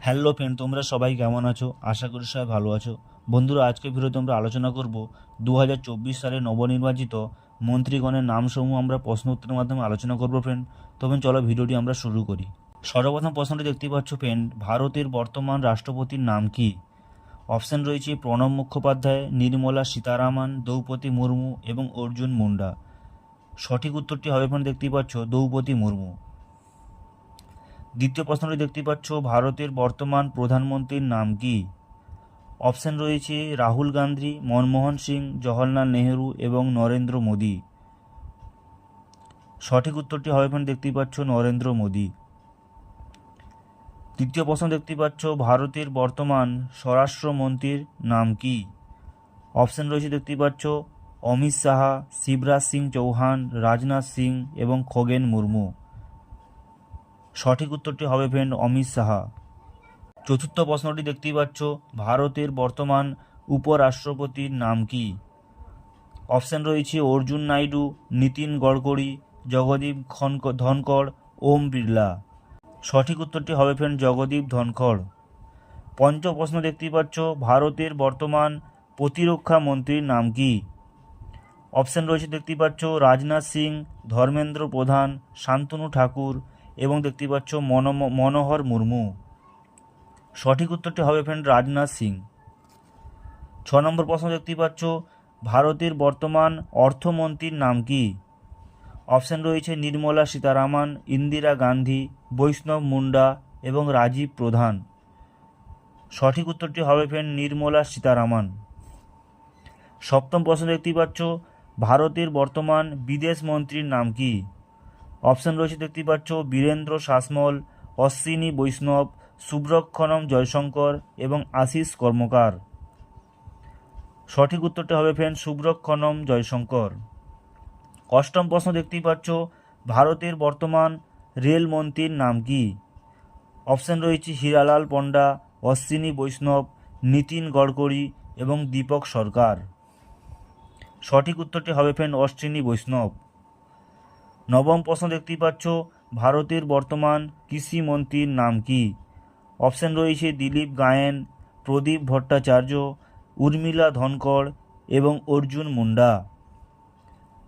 Hello friend, তোমরা সবাই কেমন আছো? আশা করি সবাই ভালো আছো। বন্ধুরা, আজকে ভিডিওতে আমরা আলোচনা করব 2024 সালে নবনির্বাচিত মন্ত্রীগণের নামসমূহ আমরা প্রশ্ন উত্তরের মাধ্যমে আলোচনা করব ফ্রেন্ড। তবে চলো ভিডিওটি আমরা শুরু করি। সর্বপ্রথম প্রশ্নটি দেখতে পাচ্ছ ফ্রেন্ড, ভারতের বর্তমান রাষ্ট্রপতির নাম কি? অপশন রয়েছে প্রণব মুখোপাধ্যায়, নির্মলা সীতারামন, দ্রৌপদী মুর্মু এবং অর্জুন মুন্ডা। সঠিক উত্তরটি হবে ফ্রেন্ড, দেখতে পাচ্ছ দ্রৌপদী মুর্মু। দ্বিতীয় প্রশ্নটি দেখতে পাচ্ছ, ভারতের বর্তমান প্রধানমন্ত্রীর নাম কি? অপশন রয়েছে রাহুল গান্ধী, মনমোহন সিং, জওহরলাল নেহেরু এবং নরেন্দ্র মোদী। সঠিক উত্তরটি হবে ফ্রেন্ড, দেখতে পাচ্ছ নরেন্দ্র মোদী। তৃতীয় প্রশ্ন দেখতে পাচ্ছ, ভারতের বর্তমান স্বরাষ্ট্রমন্ত্রীর নাম কি? অপশন রয়েছে দেখতে পাচ্ছ অমিত শাহ, শিবরাজ সিং চৌহান, রাজনাথ সিং এবং খগেন মুর্মু। সঠিক উত্তরটি হবে ফ্রেন্ড অমিত শাহ। চতুর্থ প্রশ্নটি দেখতেই পাচ্ছ, ভারতের বর্তমান উপরাষ্ট্রপতির নাম কি? অপশন রয়েছে অর্জুন নাইডু, নীতিন গডকরি, জগদীপ ধনখড়, ওম বিড়লা। সঠিক উত্তরটি হবে ফ্রেন্ড জগদীপ ধনখড়। পঞ্চম প্রশ্ন দেখতেই পাচ্ছ, ভারতের বর্তমান প্রতিরক্ষা মন্ত্রীর নাম কি? অপশন রয়েছে দেখতেই পাচ্ছ রাজনাথ সিং, ধর্মেন্দ্র প্রধান, শান্তনু ঠাকুর এবং দেখতে পাচ্ছ মনোহর মুর্মু। সঠিক উত্তরটি হবে ফ্রেন্ড রাজনাথ সিং। 6 নম্বর প্রশ্ন দেখতেই পাচ্ছ, ভারতের বর্তমান অর্থমন্ত্রীর নাম কি? অপশন রয়েছে নির্মলা সীতারামন, ইন্দিরা গান্ধী, বৈষ্ণব মুন্ডা এবং রাজীব প্রধান। সঠিক উত্তরটি হবে ফ্রেন্ড নির্মলা সীতারামন। সপ্তম প্রশ্ন দেখতেই পাচ্ছ, ভারতের বর্তমান বিদেশ মন্ত্রীর নাম কি? অপশন রয়েছে দেখতে পাচ্ছ বীরেন্দ্র শাসমল, অশ্বিনী বৈষ্ণব, সুব্রক্ষণম জয়শঙ্কর এবং আশিস কর্মকার। সঠিক উত্তরটি হবে ফ্রেন্ড সুব্রক্ষণম জয়শঙ্কর। অষ্টম প্রশ্ন দেখতেই পাচ্ছ, ভারতের বর্তমান রেলমন্ত্রীর নাম কি? অপশন রয়েছে হীরালাল পণ্ডা, অশ্বিনী বৈষ্ণব, নীতিন গডকরি এবং দীপক সরকার। সঠিক উত্তরটি হবে ফ্রেন্ড অশ্বিনী বৈষ্ণব। নবম প্রশ্ন দেখতেই পাচ্ছ, ভারতের বর্তমান কৃষিমন্ত্রীর নাম কি? অপশন রয়েছে দিলীপ গায়েন, প্রদীপ ভট্টাচার্য, উর্মিলা ধনখড় এবং অর্জুন মুন্ডা।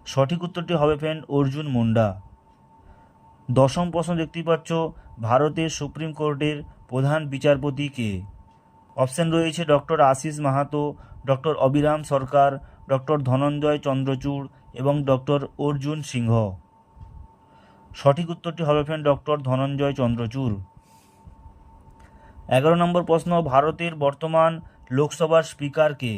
সঠিক উত্তরটি হবে ফ্রেন্ড অর্জুন মুন্ডা। দশম প্রশ্ন দেখতেই পাচ্ছ, ভারতের সুপ্রিম কোর্টের প্রধান বিচারপতি কে? অপশন রয়েছে ডক্টর আশিস মাহাতো, ডক্টর অবিরাম সরকার, ডক্টর ধনঞ্জয় চন্দ্রচূড় এবং ডক্টর অর্জুন সিংহ। সঠিক উত্তরটি হবে ফ্রেন্ড ডক্টর ধনঞ্জয় চন্দ্রচূড়। 11 নম্বর প্রশ্ন, ভারতের বর্তমান লোকসভার স্পিকার কে?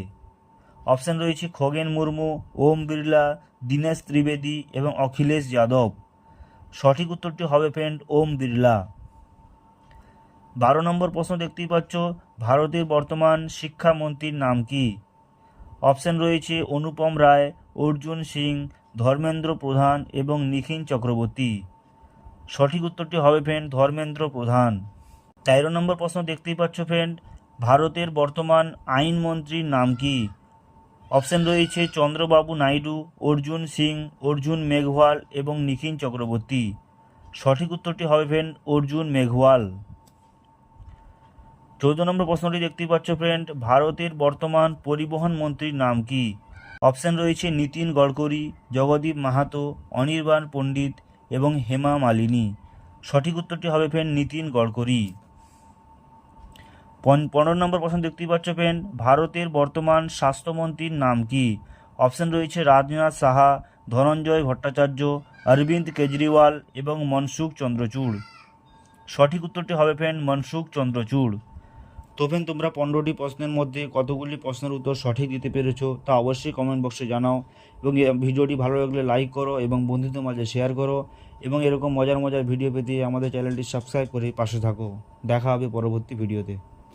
অপশন রয়েছে খগেন মুর্মু, ওম বিড়লা, দীনেশ ত্রিবেদী এবং অখিলেশ যাদব। সঠিক উত্তরটি হবে ফ্রেন্ড ওম বিড়লা। 12 নম্বর প্রশ্ন দেখতেই পাচ্ছ, ভারতের বর্তমান শিক্ষামন্ত্রীর নাম কি? অপশন রয়েছে অনুপম রায়, অর্জুন সিং, ধর্মেন্দ্র প্রধান এবং নিখিল চক্রবর্তী। সঠিক উত্তরটি হবে ফ্রেন্ড ধর্মেন্দ্র প্রধান। 13 নম্বর প্রশ্ন দেখতেই পাচ্ছ ফ্রেন্ড, ভারতের বর্তমান আইনমন্ত্রীর নাম কি? অপশন রয়েছে চন্দ্রবাবু নাইডু, অর্জুন সিং, অর্জুন মেঘওয়াল এবং নিখিল চক্রবর্তী। সঠিক উত্তরটি হবে ফ্রেন্ড অর্জুন মেঘওয়াল। 14 নম্বর প্রশ্নটি দেখতেই পাচ্ছ ফ্রেন্ড, ভারতের বর্তমান পরিবহন মন্ত্রীর নাম কি? অপশন রয়েছে নীতিন গডকরি, জগদীপ মাহাতো, অনির্বাণ পণ্ডিত এবং হেমা মালিনী। সঠিক উত্তরটি হবে ফ্রেন্ড নীতিন গডকরি। 15 নম্বর প্রশ্ন দেখতেই পাচ্ছ ফ্রেন্ড, ভারতের বর্তমান স্বাস্থ্যমন্ত্রীর নাম কি? অপশন রয়েছে রাজনাথ সাহা, ধনঞ্জয় ভট্টাচার্য, অরবিন্দ কেজরিওয়াল এবং মনসুখ চন্দ্রচূড়। সঠিক উত্তরটি হবে ফ্রেন্ড মনসুখ চন্দ্রচূড়। তো ফ্রেন্ড, তোমরা 15টি প্রশ্নের মধ্যে কতগুলি প্রশ্নের উত্তর সঠিক দিতে পেরেছো তা অবশ্যই কমেন্ট বক্সে জানাও এবং ভিডিওটি ভালো লাগলে লাইক করো এবং বন্ধুদের মাঝে শেয়ার করো এবং এরকম মজার মজার ভিডিও পেতে আমাদের চ্যানেলটি সাবস্ক্রাইব করে পাশে থাকো। দেখা হবে পরবর্তী ভিডিওতে।